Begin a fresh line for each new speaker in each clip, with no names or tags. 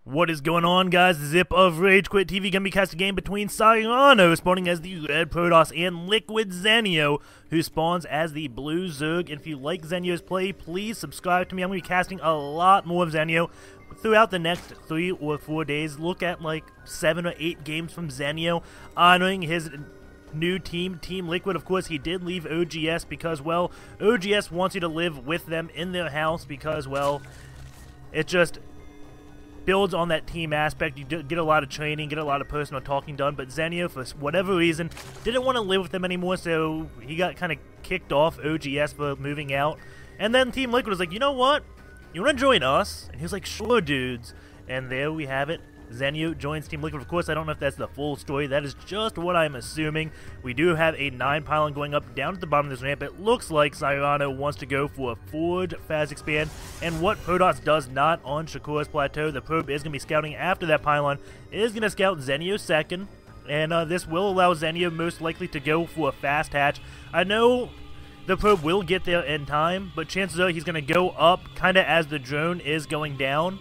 What is going on, guys? The Zip of RageQuitTV gonna be casting a game between Cyrano, spawning as the red Protoss, and Liquid Zenio, who spawns as the blue Zerg. If you like Zenio's play, please subscribe to me. I'm gonna be casting a lot more of Zenio throughout the next 3 or 4 days. Look at like 7 or 8 games from Zenio, honoring his new team, Team Liquid. Of course, he did leave OGS because, well, OGS wants you to live with them in their house because, well, it just builds on that team aspect. You get a lot of training, get a lot of personal talking done, but Zenio, for whatever reason, didn't want to live with them anymore, so he got kind of kicked off OGS for moving out. And then Team Liquid was like, you know what? You want to join us? And he was like, sure, dudes. And there we have it. Zenio joins Team Liquid. Of course, I don't know if that's the full story. That is just what I'm assuming. We do have a 9 pylon going up down at the bottom of this ramp. It looks like Cyrano wants to go for a Forge Fast Expand, and what Protoss does not on Shakuras Plateau. The probe is going to be scouting after that pylon. It is going to scout Zenio second, and this will allow Zenio most likely to go for a fast hatch. I know the probe will get there in time, but chances are he's going to go up kind of as the drone is going down.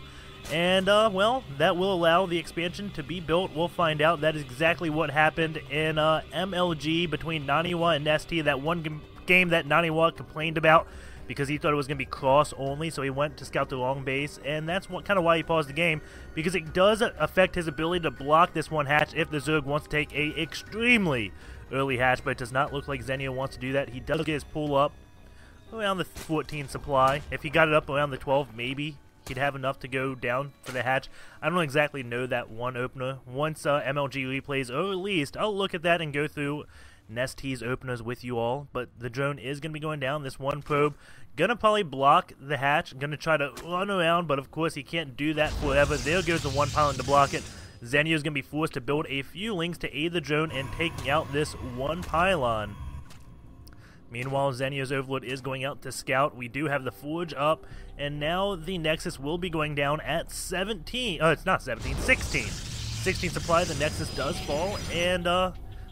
And, well, that will allow the expansion to be built. We'll find out. That is exactly what happened in MLG between Naniwa and ST, that one game that Naniwa complained about because he thought it was going to be cross-only, so he went to scout the long base, and that's kind of why he paused the game, because it does affect his ability to block this one hatch if the Zerg wants to take a extremely early hatch, but it does not look like Zenio wants to do that. He does get his pull up around the 14 supply. If he got it up around the 12, maybe he'd have enough to go down for the hatch. I don't exactly know that one opener. Once MLG replays are released, I'll look at that and go through Nest's openers with you all. But the drone is going to be going down. This one probe gonna probably block the hatch. Gonna try to run around, but of course he can't do that forever. There goes the one pylon to block it. Zenio's gonna be forced to build a few links to aid the drone in taking out this one pylon. Meanwhile, Zenio's Overlord is going out to scout. We do have the Forge up, and now the Nexus will be going down at 17. Oh, it's not 17, 16. 16 supply, the Nexus does fall, and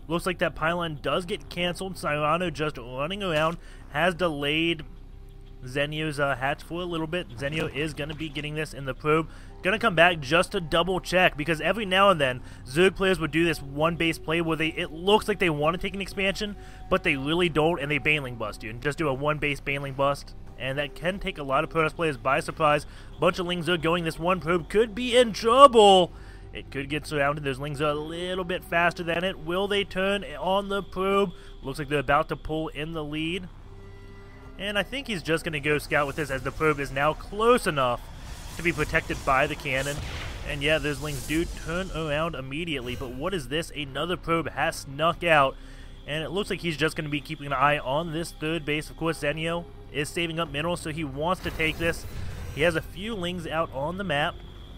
looks like that pylon does get canceled. Cyrano just running around has delayed Zenio's hatch for a little bit. Zenio is going to be getting this in the probe. Gonna come back just to double check, because every now and then Zerg players would do this one base play where it looks like they want to take an expansion, but they really don't, and they baneling bust you and just do a one base baneling bust, and that can take a lot of Protoss players by surprise. Bunch of Lings are going. This one probe could be in trouble. It could get surrounded. Those Lings are a little bit faster than it. Will they turn on the probe? Looks like they're about to pull in the lead, and I think he's just gonna go scout with this, as the probe is now close enough to be protected by the cannon. And yeah, those Lings do turn around immediately, but what is this? Another probe has snuck out, and it looks like he's just going to be keeping an eye on this third base. Of course, Zenio is saving up minerals, so he wants to take this. He has a few Lings out on the map.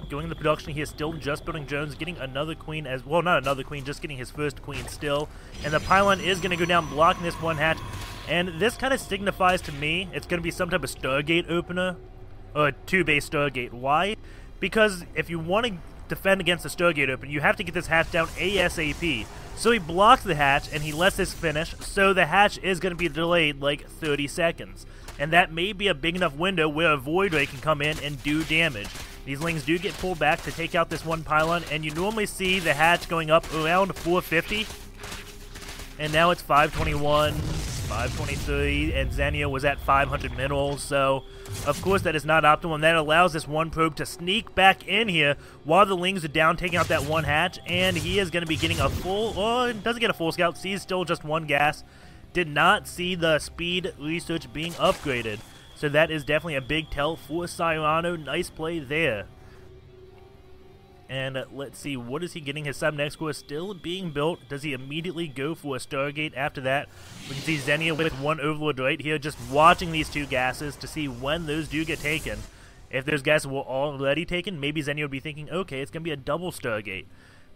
Going into production, he is still just building drones, getting another queen as well, not another queen, just getting his first queen still. And the pylon is going to go down, blocking this one hatch. And this kind of signifies to me it's going to be some type of Stargate opener, or a 2-base Stargate. Why? Because if you want to defend against the Stargate open, you have to get this hatch down ASAP. So he blocks the hatch, and he lets this finish, so the hatch is going to be delayed like 30 seconds. And that may be a big enough window where a Void Ray can come in and do damage. These Lings do get pulled back to take out this one pylon, and you normally see the hatch going up around 450. And now it's 521, 523, and Zenio was at 500 minerals, so of course that is not optimal, and that allows this one probe to sneak back in here while the Lings are down, taking out that one hatch, and he is going to be getting a full, oh, doesn't get a full scout, sees still just one gas. Did not see the speed research being upgraded, so that is definitely a big tell for Cyrano. Nice play there. And let's see, what is he getting? His sub-next core still being built. Does he immediately go for a Stargate after that? We can see Zenio with one Overlord right here, just watching these two gases to see when those do get taken. If those gases were already taken, maybe Zenio would be thinking, okay, it's going to be a double Stargate.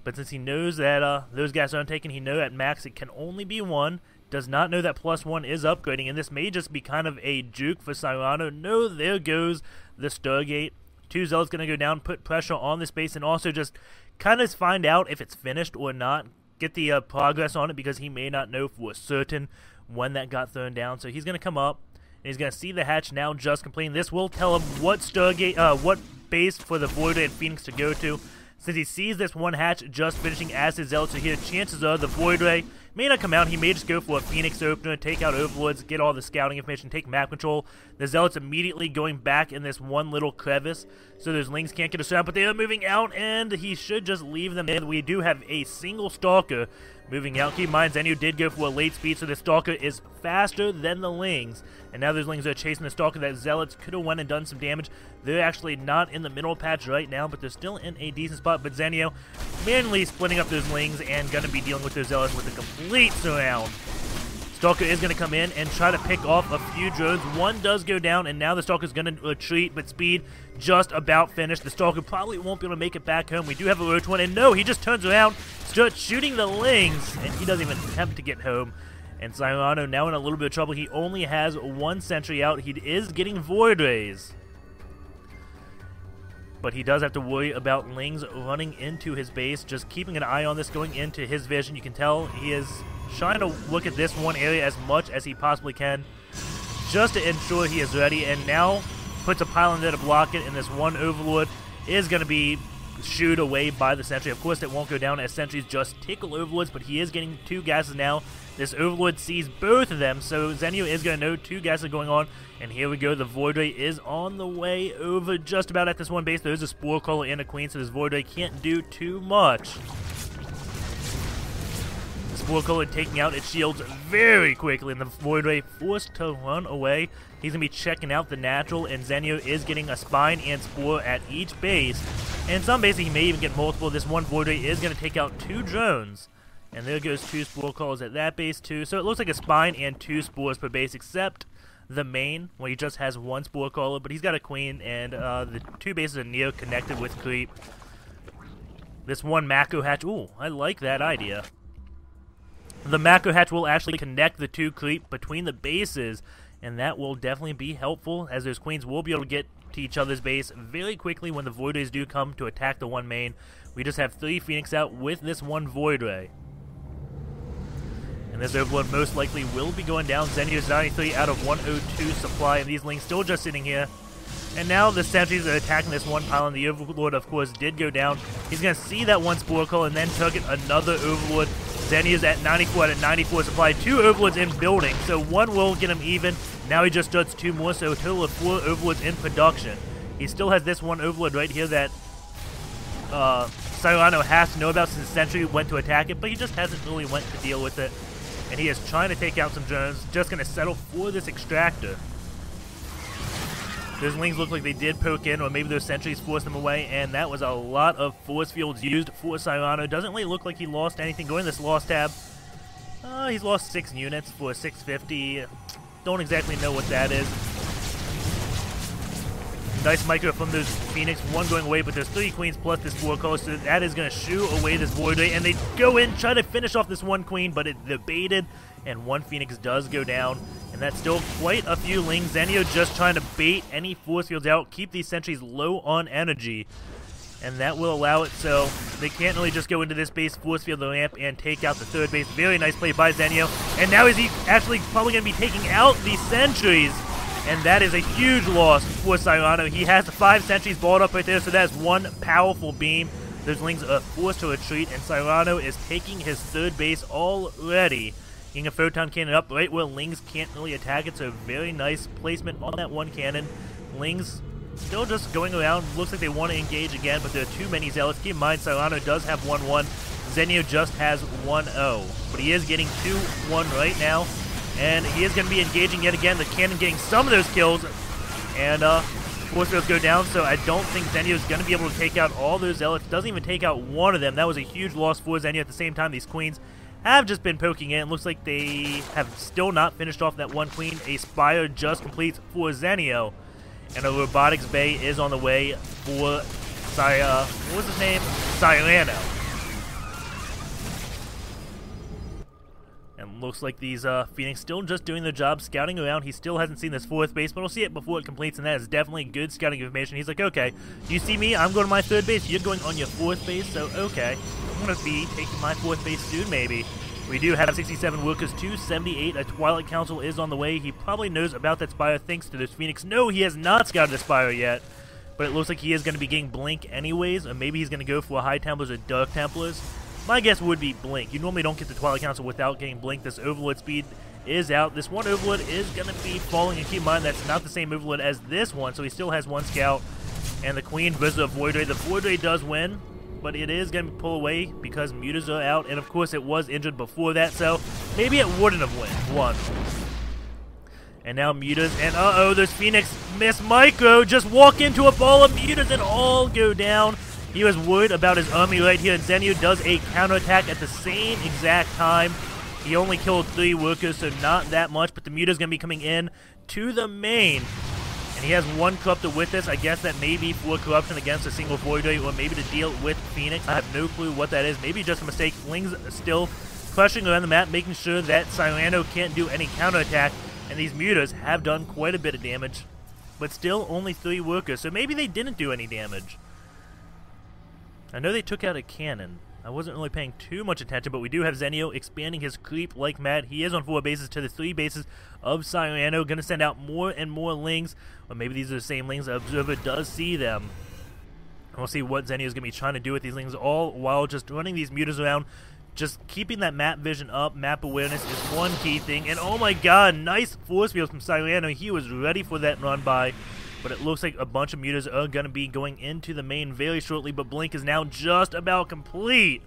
But since he knows that those gases aren't taken, he knows at max it can only be one. Does not know that +1 is upgrading, and this may just be kind of a juke for Cyrano. No, there goes the Stargate. 2 Zealots going to go down, put pressure on this base, and also just kind of find out if it's finished or not. Get the progress on it, because he may not know for certain when that got thrown down. So he's going to come up, and he's going to see the hatch now just completing. This will tell him what Stargate, what base for the Voidray and Phoenix to go to. Since he sees this one hatch just finishing as his Zealots are here, chances are the Voidray may not come out. He may just go for a Phoenix opener, take out Overlords, get all the scouting information, take map control. The Zealots immediately going back in this one little crevice, so those Lings can't get a shot, but they are moving out, and he should just leave them in. We do have a single Stalker moving out. Keep in mind, Zenio did go for a late speed, so the Stalker is faster than the Lings. And now those Lings are chasing the Stalker. That Zealots could have went and done some damage. They're actually not in the middle patch right now, but they're still in a decent spot. But Zenio manually splitting up those Lings and going to be dealing with those Zealots with a complete surround. Stalker is going to come in and try to pick off a few drones. One does go down, and now the Stalker's going to retreat, but speed just about finished. The Stalker probably won't be able to make it back home. We do have a Roach one, and no, he just turns around, starts shooting the Lings, and he doesn't even attempt to get home. And Cyrano now in a little bit of trouble. He only has one sentry out. He is getting Voidrays, but he does have to worry about Lings running into his base. Just keeping an eye on this going into his vision. You can tell he is trying to look at this one area as much as he possibly can, just to ensure he is ready. And now puts a pylon there to block it, and this one Overlord is going to be shooed away by the sentry. Of course, it won't go down as sentries just tickle Overlords, but he is getting two gases now. This Overlord sees both of them, so Zenio is going to know two gases are going on. And here we go, the Voidray is on the way over just about at this one base. There's a Spore Caller and a Queen, so this Voidray can't do too much. The Spore Caller taking out its shields very quickly, and the Voidray forced to run away. He's going to be checking out the natural, and Zenio is getting a Spine and Spore at each base. And some bases he may even get multiple. This one Voidray is going to take out two drones. And there goes two Spore Callers at that base too. So it looks like a Spine and two Spores per base, except the main, where he just has one Spore Caller, but he's got a Queen, and the two bases are near connected with Creep. This one Macro Hatch, ooh, I like that idea. The Macro Hatch will actually connect the two Creep between the bases, and that will definitely be helpful, as those Queens will be able to get to each other's base very quickly when the Voidrays do come to attack the one main. We just have 3 Phoenix out with this one Voidray. And this Overlord most likely will be going down. Zenio's 93 out of 102 supply, and these Lings still just sitting here. And now the sentries are attacking this one pylon. The Overlord, of course, did go down. He's going to see that one Spore Caller and then target another Overlord. Zenio's at 94 out of 94 supply. 2 Overlords in building, so one will get him even. Now he just starts 2 more, so a total of 4 Overlords in production. He still has this one Overlord right here that Cyrano has to know about since Sentry went to attack it, but he just hasn't really went to deal with it. And he is trying to take out some drones, just going to settle for this extractor. Those Lings look like they did poke in, or maybe those sentries forced them away, and that was a lot of force fields used for Cyrano. Doesn't really look like he lost anything. Going to this loss tab, he's lost 6 units for 650. Don't exactly know what that is. Nice micro from those Phoenix, one going away, but there's 3 Queens plus this 4 Caller, so that is going to shoo away this Voidray, and they go in, try to finish off this one Queen, but they're baited, and one Phoenix does go down, and that's still quite a few Lings. Zenio just trying to bait any force fields out, keep these sentries low on energy, and that will allow it so they can't really just go into this base, force field the ramp, and take out the 3rd base. Very nice play by Zenio, and now is he actually probably going to be taking out these sentries. And that is a huge loss for Cyrano. He has the 5 sentries balled up right there, so that is one powerful beam. Those Lings are forced to retreat, and Cyrano is taking his 3rd base already. Getting a Photon Cannon up right where Lings can't really attack it, so very nice placement on that one cannon. Lings still just going around. Looks like they want to engage again, but there are too many Zealots. Keep in mind, Cyrano does have 1-1. Zenio just has 1-0, but he is getting 2-1 right now. And he is going to be engaging yet again. The cannon getting some of those kills. And force fields go down. So I don't think Zenio is going to be able to take out all those Zealots. Doesn't even take out one of them. That was a huge loss for Zenio. At the same time, these Queens have just been poking in. Looks like they have still not finished off that one Queen. A Spire just completes for Zenio. And a Robotics Bay is on the way for what was his name? Cyrano. And looks like these Phoenix still just doing their job, scouting around. He still hasn't seen this 4th base, but we'll see it before it completes, and that is definitely good scouting information. He's like, okay, you see me? I'm going to my 3rd base. You're going on your 4th base, so okay. I'm going to be taking my 4th base soon, maybe. We do have 67 workers, 278. A Twilight Council is on the way. He probably knows about that Spire thanks to this Phoenix. No, he has not scouted the Spire yet. but it looks like he is going to be getting Blink anyways, or maybe he's going to go for High Templars or Dark Templars. My guess would be Blink. You normally don't get the Twilight Council without getting Blink. This Overlord speed is out. This one Overlord is going to be falling, and keep in mind that's not the same Overlord as this one, so he still has one Scout. And the Queen versus the Void Ray. The Void Ray does win, but it is going to pull away because Mutas are out, and of course it was injured before that, so maybe it wouldn't have won. And now Mutas, and uh-oh, there's Phoenix. Miss Micro just walk into a ball of Mutas and all go down. He was worried about his army right here, and Zenio does a counterattack at the same exact time. He only killed 3 workers, so not that much, but the Muta's going to be coming in to the main. And he has 1 Corruptor with this. I guess that may be for corruption against a single Void Ray, or maybe to deal with Phoenix. I have no clue what that is. Maybe just a mistake. Ling's still crushing around the map, making sure that Cyrano can't do any counterattack. And these Mutas have done quite a bit of damage, but still only 3 workers, so maybe they didn't do any damage. I know they took out a cannon. I wasn't really paying too much attention, but we do have Zenio expanding his creep like mad. He is on 4 bases to the 3 bases of Cyrano, going to send out more and more Lings, or maybe these are the same Lings. Observer does see them. We'll see what Zenio is going to be trying to do with these Lings, all while just running these Mutas around. Just keeping that map vision up, map awareness is one key thing. And oh my god, nice force field from Cyrano. He was ready for that run by. But it looks like a bunch of Mutas are going to be going into the main very shortly. But Blink is now just about complete.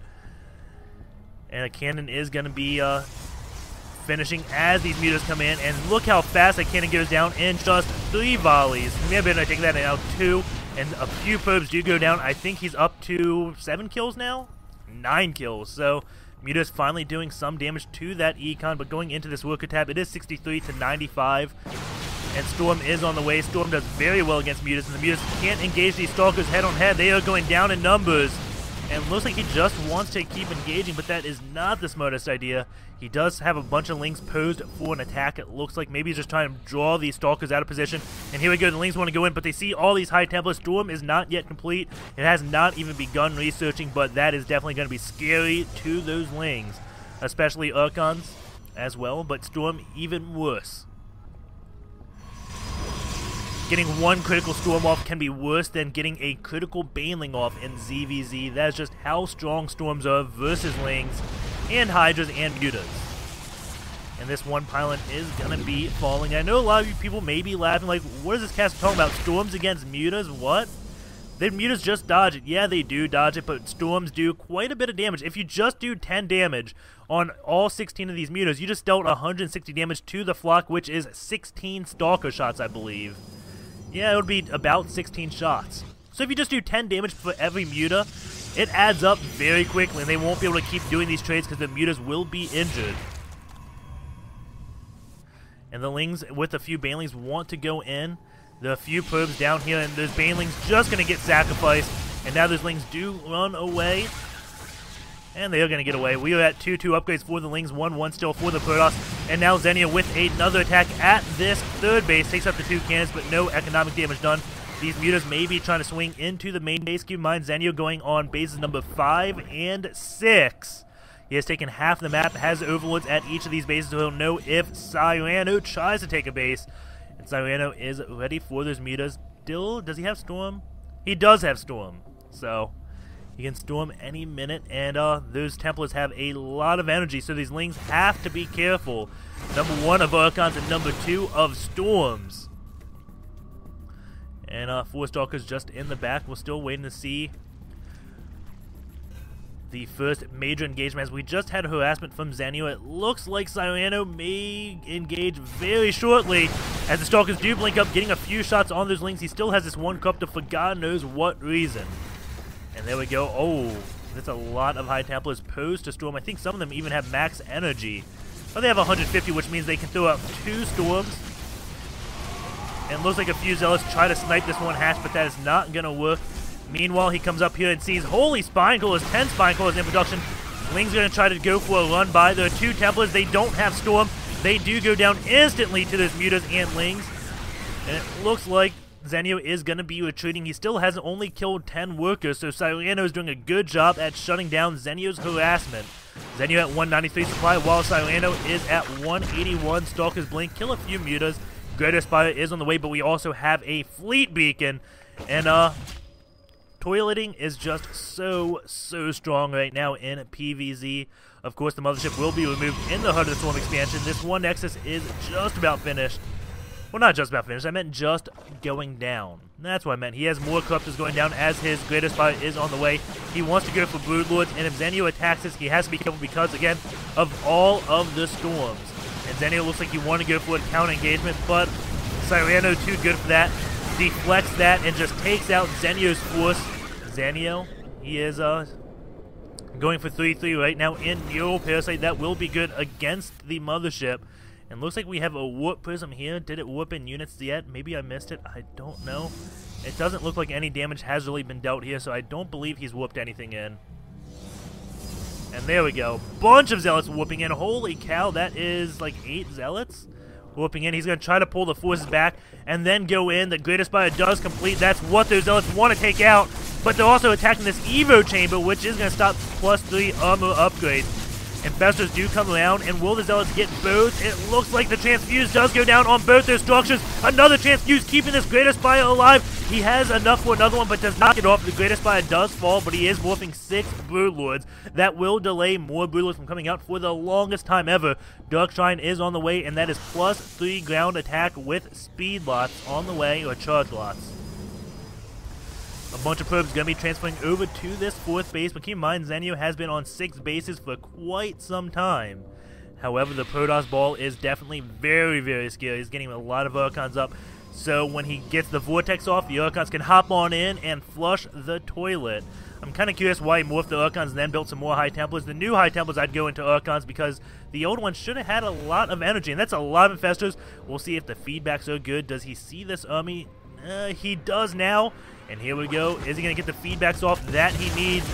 And a cannon is going to be finishing as these Mutas come in. And look how fast that cannon goes down in just 3 volleys. He may have been able to take that out 2. And a few probes do go down. I think he's up to 7 kills now? 9 kills. So Muta's finally doing some damage to that Econ, but going into this worker tab, it is 63 to 95. And Storm is on the way. Storm does very well against Mutas, and the Mutas can't engage these Stalkers head on head. They are going down in numbers. And looks like he just wants to keep engaging, but that is not the smartest idea. He does have a bunch of Lings posed for an attack. It looks like maybe he's just trying to draw these Stalkers out of position. And here we go, the Lings want to go in, but they see all these High Templars. Storm is not yet complete. It has not even begun researching, but that is definitely going to be scary to those Lings. Especially Archons as well, but Storm even worse. Getting 1 critical Storm off can be worse than getting a critical Baneling off in ZVZ. That is just how strong Storms are versus Lings and Hydras and Mutas. And this one pylon is going to be falling. I know a lot of you people may be laughing like, what is this cast talking about? Storms against Mutas? What? The Mutas just dodge it. Yeah, they do dodge it, but Storms do quite a bit of damage. If you just do 10 damage on all 16 of these Mutas, you just dealt 160 damage to the flock, which is 16 Stalker shots, I believe. Yeah, it would be about 16 shots. So if you just do 10 damage for every Muta, it adds up very quickly, and they won't be able to keep doing these trades because the Mutas will be injured. And the Lings with a few Banelings want to go in. There are a few probes down here, and those Banelings just going to get sacrificed. And now those Lings do run away. And they are going to get away. We are at 2-2 upgrades for the Lings, 1-1 still for the Protoss. And now Zenio with another attack at this 3rd base. Takes up the 2 cannons, but no economic damage done. These Mutas may be trying to swing into the main base. Keep in mind, Zenio going on bases number 5 and 6. He has taken half the map, has Overlords at each of these bases, so he'll know if Cyrano tries to take a base. And Cyrano is ready for those Mutas. Still, does he have Storm? He does have Storm. So he can Storm any minute, and those Templars have a lot of energy, so these Lings have to be careful. Number 1 of Archons and number 2 of Storms. And 4 Stalkers just in the back. We're still waiting to see the first major engagement, as we just had harassment from Zenio. It looks like Cyrano may engage very shortly, as the Stalkers do blink up, getting a few shots on those Lings. He still has this 1 Corruptor for God knows what reason. And there we go. Oh, that's a lot of High Templars posed to Storm. I think some of them even have max energy. But they have 150, which means they can throw out 2 Storms. And it looks like a few Zealots try to snipe this one hatch, but that is not going to work. Meanwhile, he comes up here and sees, holy Spine Coolers, 10 Spine Coolers in production. Ling's going to try to go for a run by. There are 2 Templars. They don't have Storm. They do go down instantly to those Mutas and Lings. And it looks like Zenio is going to be retreating. He still hasn't only killed 10 workers, so Cyrano is doing a good job at shutting down Zenio's harassment. Zenio at 193 supply, while Cyrano is at 181. Stalkers blink, kill a few Mutas. Greater Spire is on the way, but we also have a Fleet Beacon. And toileting is just so strong right now in PvZ. Of course, the mothership will be removed in the Heart of the Storm expansion. This one Nexus is just about finished. Well, not just about finished. I meant just going down. That's what I meant. He has more Corruptors going down as his greatest fight is on the way. He wants to go for Broodlords, and if Zenio attacks this, he has to be careful because, again, of all of the storms. And Zenio looks like he wanted to go for a counter engagement, but Cyrano too good for that. Deflects that and just takes out Zenio's force. Zenio, he is going for 3-3 right now in Neural Parasite. That will be good against the mothership. And looks like we have a Warp Prism here. Did it warp in units yet? Maybe I missed it. I don't know. It doesn't look like any damage has really been dealt here, so I don't believe he's warped anything in. And there we go. Bunch of Zealots whooping in. Holy cow, that is like 8 Zealots whooping in. He's going to try to pull the forces back and then go in. The Greatest Fire does complete. That's what those Zealots want to take out. But they're also attacking this Evo Chamber, which is going to stop +3 armor upgrades. Infestors do come around, and will the Zealots get both? It looks like the Transfuse does go down on both their structures. Another Transfuse keeping this Greatest Fire alive. He has enough for another one, but does not get off. The Greatest Fire does fall, but he is morphing 6 Broodlords. That will delay more Broodlords from coming out for the longest time ever. Dark Shrine is on the way, and that is +3 ground attack with speed lots on the way, or charge lots. A bunch of probes going to be transferring over to this 4th base, but keep in mind, Zenio has been on 6 bases for quite some time. However, the Protoss Ball is definitely very scary. He's getting a lot of Archons up, so when he gets the Vortex off, the Archons can hop on in and flush the toilet. I'm kind of curious why he morphed the Archons and then built some more High Templars. The new High Templars, I'd go into Archons because the old ones should have had a lot of energy, and that's a lot of Infestors. We'll see if the feedback's so good. Does he see this army? He does now. And here we go. Is he going to get the feedbacks off that he needs?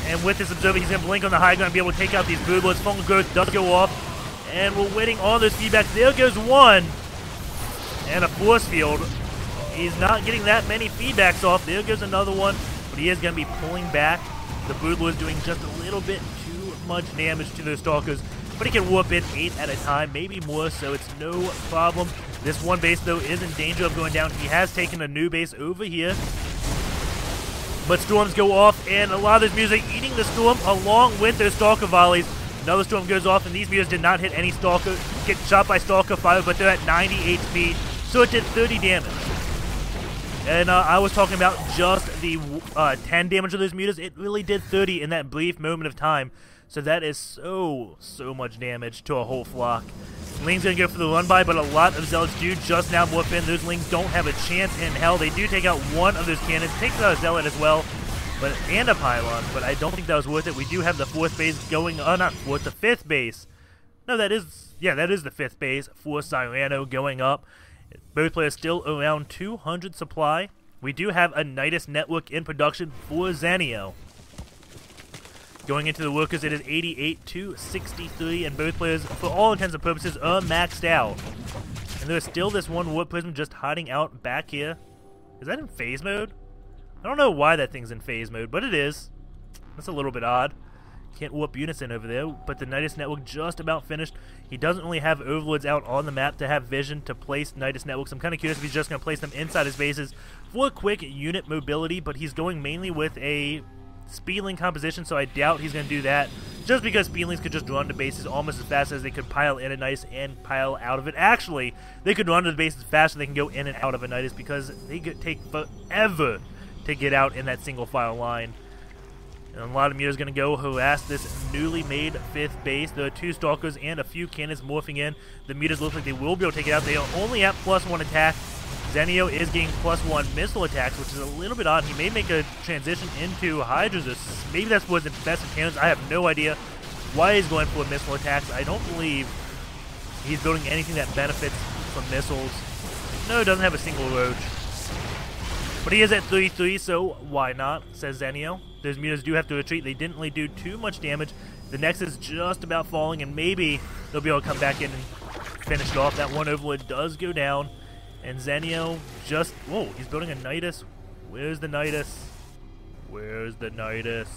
And with this Observer, he's going to blink on the high ground and be able to take out these Broodlords. Fungal Growth does go off. And we're waiting on those feedbacks. There goes one. And a Force Field. He's not getting that many feedbacks off. There goes another one. But he is going to be pulling back. The Broodlords doing just a little bit too much damage to those Stalkers. But he can warp in 8 at a time, maybe more, so it's no problem. This one base, though, is in danger of going down. He has taken a new base over here. But storms go off, and a lot of this music eating the storm along with those Stalker volleys. Another storm goes off, and these meters did not hit any Stalker, get shot by Stalker fire, but they're at 90 HP, so it did 30 damage. And I was talking about just the 10 damage of those meters. It really did 30 in that brief moment of time. So that is so much damage to a whole flock. Ling's going to go for the run-by, but a lot of Zealots do just now morph in. Those Lings don't have a chance in hell. They do take out one of those cannons. Takes out a Zealot as well, and a Pylon, but I don't think that was worth it. We do have the 4th base going, not 4th, the 5th base. No, that is the 5th base for Cyrano going up. Both players still around 200 supply. We do have a Nidus network in production for Zenio. Going into the workers, it is 88 to 63, and both players, for all intents and purposes, are maxed out. And there's still this one Warp Prism just hiding out back here. Is that in phase mode? I don't know why that thing's in phase mode, but it is. That's a little bit odd. Can't warp units in over there, but the Nidus network just about finished. He doesn't really have Overlords out on the map to have vision to place Nidus networks. I'm kind of curious if he's just going to place them inside his bases for quick unit mobility, but he's going mainly with a Speedling composition, so I doubt he's going to do that, just because Speedlings could just run to bases almost as fast as they could pile in a Nidus and pile out of it. Actually, they could run to the bases faster than they can go in and out of a Nidus, because they could take forever to get out in that single file line. And a lot of meters going to go harass this newly made 5th base. There are 2 Stalkers and a few cannons morphing in. The meters look like they will be able to take it out. They are only at +1 attack. Zenio is getting +1 missile attacks, which is a little bit odd. He may make a transition into Hydras, or maybe that's what's infested cannons. I have no idea why he's going for missile attacks. I don't believe he's building anything that benefits from missiles. No, he doesn't have a single Roach. But he is at 3-3, so why not, says Zenio. Those meters do have to retreat. They didn't really do too much damage. The Nexus is just about falling, and maybe they'll be able to come back in and finish it off. That one Overlord does go down. And Zenio just... Whoa, he's building a Nidus. Where's the Nidus? Where's the Nidus?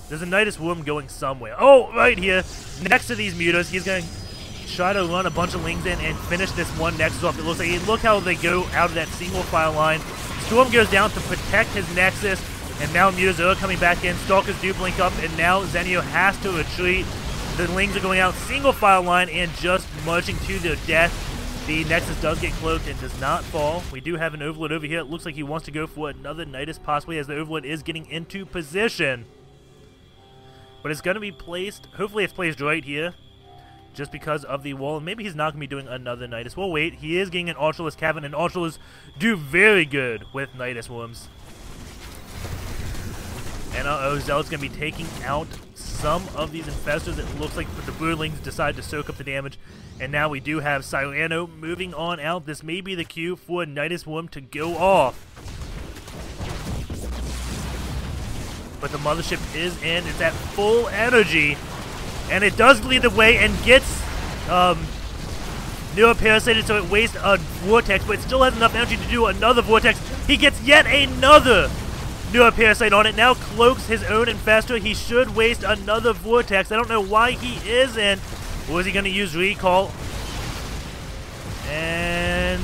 There's a Nidus worm going somewhere. Oh, right here. Next to these mutas. He's going to try to run a bunch of Lings in and finish this one Nexus off. It looks like, look how they go out of that single file line. Storm goes down to protect his Nexus, and now Muta's coming back in. Stalkers do blink up, and now Zenio has to retreat. The Lings are going out single file line and just marching to their death. The Nexus does get cloaked and does not fall. We do have an Overlord over here. It looks like he wants to go for another Nidus possibly, as the Overlord is getting into position. But it's going to be placed, hopefully it's placed right here, just because of the wall. Maybe he's not going to be doing another Nidus. We'll wait. He is getting an Ultraless Cavern, and Ultraless do very good with Nidus Worms. And Zealot's going to be taking out some of these Infestors. It looks like the Broodlings decide to soak up the damage. And now we do have Cyrano moving on out. This may be the cue for Nidus Worm to go off. But the Mothership is in. It's at full energy. And it does lead the way and gets Neuroparasited, so it wastes a Vortex, but it still has enough energy to do another Vortex. He gets yet another Neuroparasite on it. Now cloaks his own Infestor. He should waste another Vortex. I don't know why he isn't. Or is he going to use Recall? And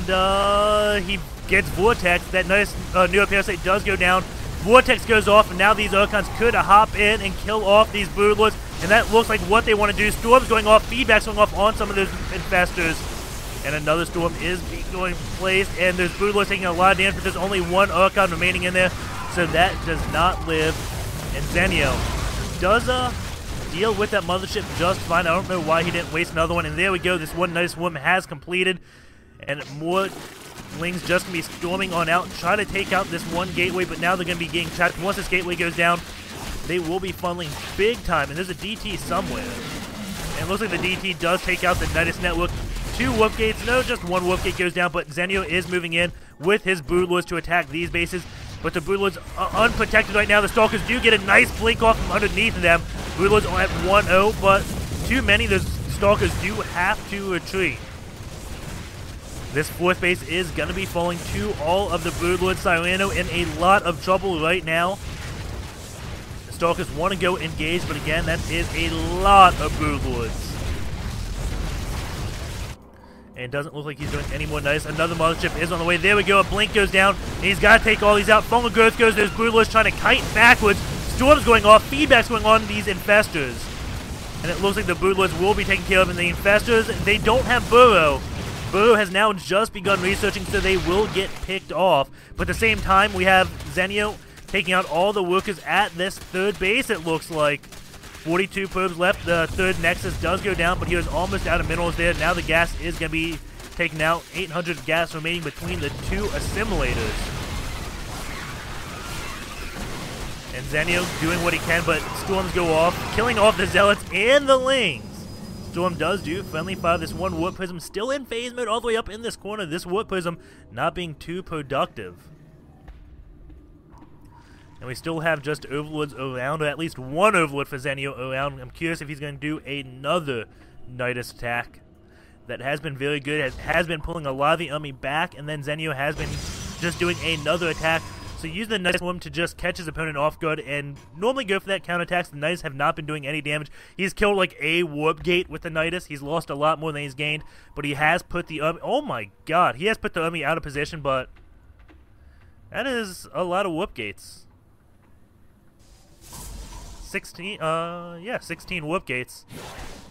he gets Vortex. That nice Neuroparasite does go down. Vortex goes off, and now these Archons could hop in and kill off these Broodlords. And that looks like what they want to do. Storm's going off, feedback's going off on some of those Infestors. And another Storm is going placed, and there's Broodlords taking a lot of damage, but there's only one Archon remaining in there. So that does not live. And Zenio does deal with that Mothership just fine. I don't know why he didn't waste another one. And there we go. This one Nidus Worm has completed. And more Lings just going to be storming on out, try to take out this one gateway, but now they're going to be getting trapped. Once this gateway goes down, they will be funneling big time. And there's a DT somewhere. And it looks like the DT does take out the Nidus network. 2 warp gates. No, just 1 warp gate goes down, but Zenio is moving in with his Broodlords to attack these bases. But the Broodlords are unprotected right now. The Stalkers do get a nice blink off from underneath them. Broodlords are at 1-0, but too many. The Stalkers do have to retreat. This 4th base is going to be falling to all of the Broodlords. Cyrano in a lot of trouble right now. The Stalkers want to go engage, but again, that is a lot of Broodlords. And it doesn't look like he's doing any more nice. Another Mothership is on the way. There we go. A blink goes down. And he's got to take all these out. Fungal Growth goes. There's Broodlords trying to kite backwards. Storm's going off. Feedback's going on these Infestors. And it looks like the Broodlords will be taken care of. And the Infestors, they don't have Burrow. Burrow has now just begun researching, so they will get picked off. But at the same time, we have Zenio taking out all the workers at this 3rd base, it looks like. 42 probes left. The 3rd Nexus does go down, but he was almost out of minerals there. Now the gas is going to be taken out. 800 gas remaining between the 2 assimilators. And Zenio doing what he can, but Storms go off, killing off the Zealots and the Lings. Storm does do friendly fire. This one Warp Prism still in phase mode all the way up in this corner. This Warp Prism not being too productive. And we still have just Overlords around, or at least one Overlord for Zenio around. I'm curious if he's going to do another Nidus attack. That has been very good. Has been pulling a lot of the army back, and then Zenio has been just doing another attack. So using the Nidus Worm to just catch his opponent off guard and normally go for that counterattacks. The Nidus have not been doing any damage. He's killed like a Warp Gate with the Nidus. He's lost a lot more than he's gained, but he has put the army... Oh my god, he has put the army out of position, but that is a lot of Warp Gates. 16 Warp Gates.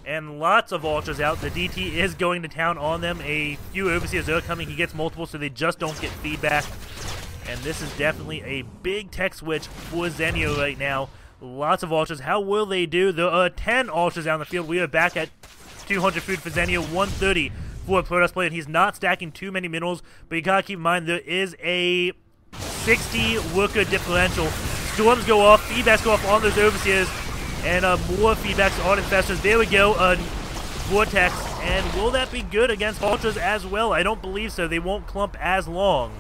And lots of Ultras out. The DT is going to town on them. A few Overseers are coming. He gets multiple, so they just don't get feedback. And this is definitely a big tech switch for Zenio right now. Lots of Ultras. How will they do? There are 10 Ultras out in the field. We are back at 200 food for Zenio, 130 for a Protoss player. He's not stacking too many minerals, but you gotta keep in mind there is a 60 worker differential. Storms go off, feedbacks go off on those Overseers, and more feedbacks on Infestors. There we go, Vortex, and will that be good against Ultras as well? I don't believe so. They won't clump as long.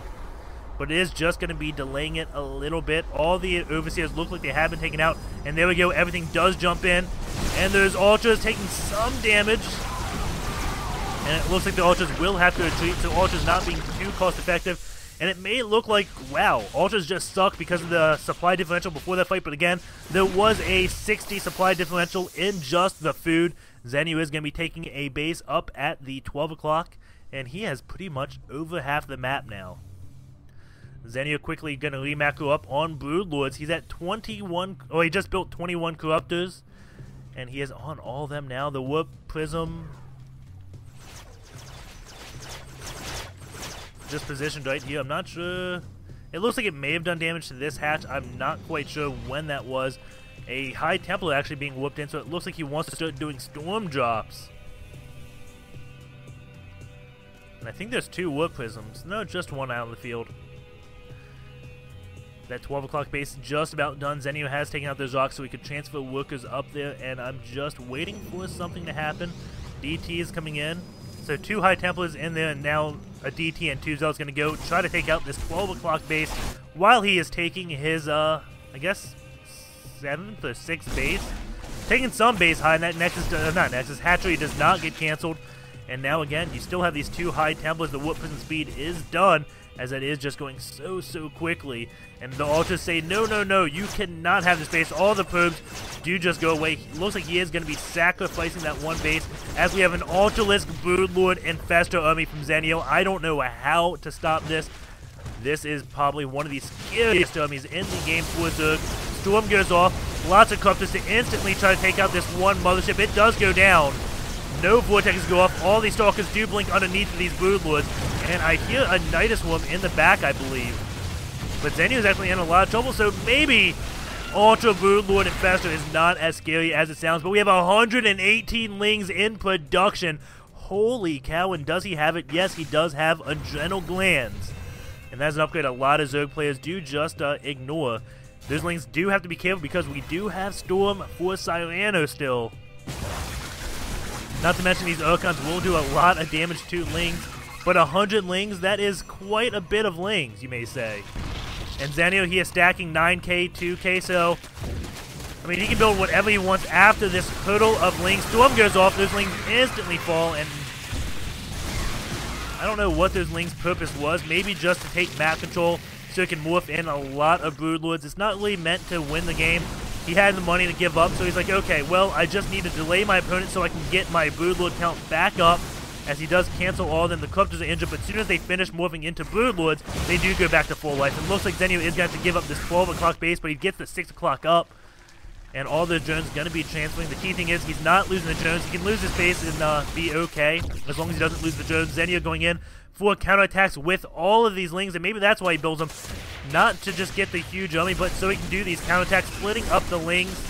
But it is just going to be delaying it a little bit. All the Overseers look like they have been taken out. And there we go. Everything does jump in. And there's Ultras taking some damage. And it looks like the Ultras will have to retreat. So Ultras not being too cost effective. And it may look like, wow, Ultras just suck because of the supply differential before that fight. But again, there was a 60 supply differential in just the food. Zenio is going to be taking a base up at the 12 o'clock, and he has pretty much over half the map now. Zenio quickly going to re-macro up on Broodlords. He's at 21, oh, he just built 21 Corruptors, and he is on all of them now. The Warp Prism just positioned right here. I'm not sure. It looks like it may have done damage to this hatch. I'm not quite sure when that was. A High Templar actually being whooped in, so it looks like he wants to start doing storm drops. And I think there's 2 Warp Prisms. No, just one out in the field. That 12 o'clock base just about done. Zenio has taken out those rocks so we could transfer workers up there, and I'm just waiting for something to happen. DT is coming in. So 2 High Templars in there, and now a DT and 2 Zealots going to go try to take out this 12 o'clock base while he is taking his, I guess, 7th or 6th base. Taking some base high, and that Nexus hatchery does not get canceled. And now again, you still have these 2 High Templars. The Warp Prism speed is done, as it is just going so quickly. And the Altars say, no, no, no, you cannot have this base. All the probes do just go away. Looks like he is going to be sacrificing that one base, as we have an Ultralisk Broodlord Infestor army from Zenio. I don't know how to stop this. This is probably one of the scariest armies in the game for Zerg. Storm goes off. Lots of Corruptors to instantly try to take out this one mothership. It does go down. No Vortexes go off. All these Stalkers do blink underneath of these Broodlords. And I hear a Nidus Worm in the back, I believe. But Zenio's actually in a lot of trouble, so maybe Ultra Broodlord Infestor is not as scary as it sounds. But we have 118 Lings in production. Holy cow, and does he have it? Yes, he does have Adrenal Glands. And that's an upgrade a lot of Zerg players do just ignore. Those Lings do have to be careful because we do have Storm for Cyrano still. Not to mention these Archons will do a lot of damage to Lings. But 100 Lings, that is quite a bit of Lings, you may say. And Zenio, he is stacking 9k, 2k, so I mean, he can build whatever he wants after this hurdle of Lings. Storm goes off, those Lings instantly fall, and I don't know what those Lings' purpose was. Maybe just to take map control so it can morph in a lot of Broodlords. It's not really meant to win the game. He had the money to give up, so he's like, okay, well, I just need to delay my opponent so I can get my Broodlord count back up. As he does cancel all of them, the Corruptors are injured, but as soon as they finish morphing into Broodlords, they do go back to full life. And it looks like Zenio is going to have to give up this 12 o'clock base, but he gets the 6 o'clock up. And all the drones going to be transferring. The key thing is he's not losing the drones. He can lose his base and be okay, as long as he doesn't lose the drones. Zenio going in for counterattacks with all of these Lings, and maybe that's why he builds them. Not to just get the huge army, but so he can do these counterattacks, splitting up the Lings.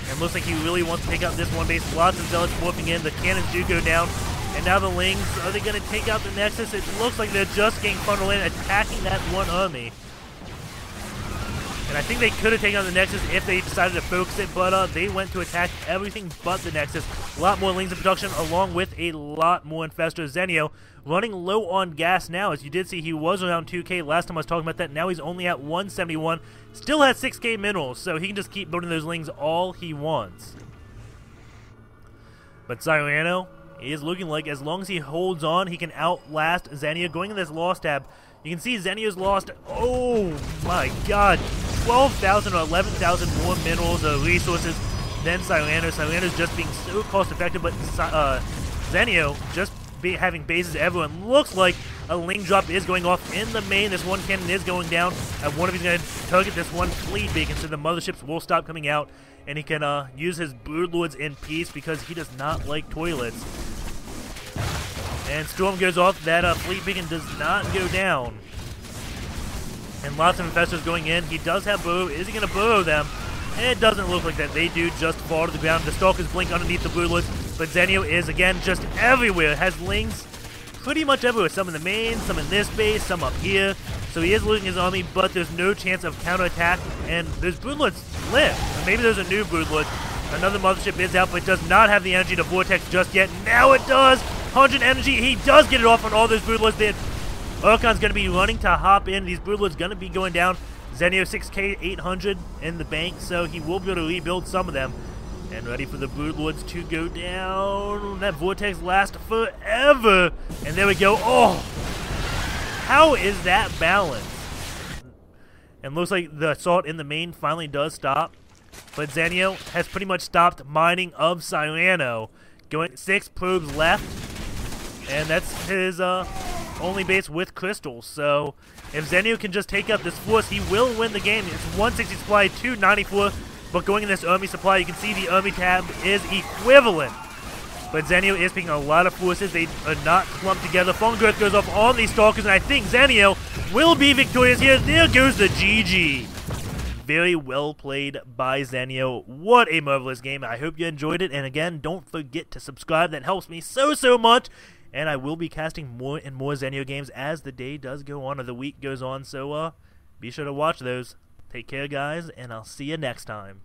And looks like he really wants to take out this one base. Lots of Zealots morphing in. The cannons do go down. And now the Lings, are they going to take out the Nexus? It looks like they're just getting funneled in, attacking that one army. And I think they could have taken out the Nexus if they decided to focus it, but they went to attack everything but the Nexus. A lot more Lings in production, along with a lot more Infestors. Zenio running low on gas now. As you did see, he was around 2k last time I was talking about that. Now he's only at 171. Still has 6k minerals, so he can just keep building those Lings all he wants. But Cyrano is looking like as long as he holds on, he can outlast Zenio. Going in this loss tab, you can see Zenio's lost, oh my god, 12,000 or 11,000 more minerals or resources than Cyrano. Cyrano's just being so cost effective, but Zenio just having bases everywhere. Looks like a Ling drop is going off in the main. This one cannon is going down. One of these going to target this one fleet beacon, so the motherships will stop coming out, and he can use his Broodlords in peace because he does not like toilets. And Storm goes off. That fleet beacon does not go down. And lots of Infestors going in. He does have burrow. Is he going to burrow them? And it doesn't look like that. They do just fall to the ground. The Stalkers blink underneath the Broodlords. But Zenio is, again, just everywhere. Has Lings pretty much everywhere. Some in the main, some in this base, some up here. So he is losing his army, but there's no chance of counterattack. And those Broodlords live. Or maybe there's a new Broodlord. Another mothership is out, but does not have the energy to Vortex just yet. Now it does! 100 energy. He does get it off on all those Broodlords. Archon's going to be running to hop in. These Broodlords going to be going down. Zenio 6k 800 in the bank, so he will be able to rebuild some of them. And ready for the Broodlords to go down. That Vortex lasts forever. And there we go. Oh! How is that balanced? And looks like the assault in the main finally does stop. but Zenio has pretty much stopped mining of Cyrano. Going 6 probes left, and that's his only base with crystals. So if Zenio can just take out this force, he will win the game. It's 160 supply, 294, but going in this army supply, you can see the army tab is equivalent. But Zenio is picking a lot of forces. They are not clumped together. Fallen Growth goes off on these Stalkers, and I think Zenio will be victorious here. There goes the GG. Very well played by Zenio. What a marvelous game. I hope you enjoyed it. And again, don't forget to subscribe. That helps me so much. And I will be casting more and more Zenio games as the day does go on or the week goes on. So be sure to watch those. Take care, guys, and I'll see you next time.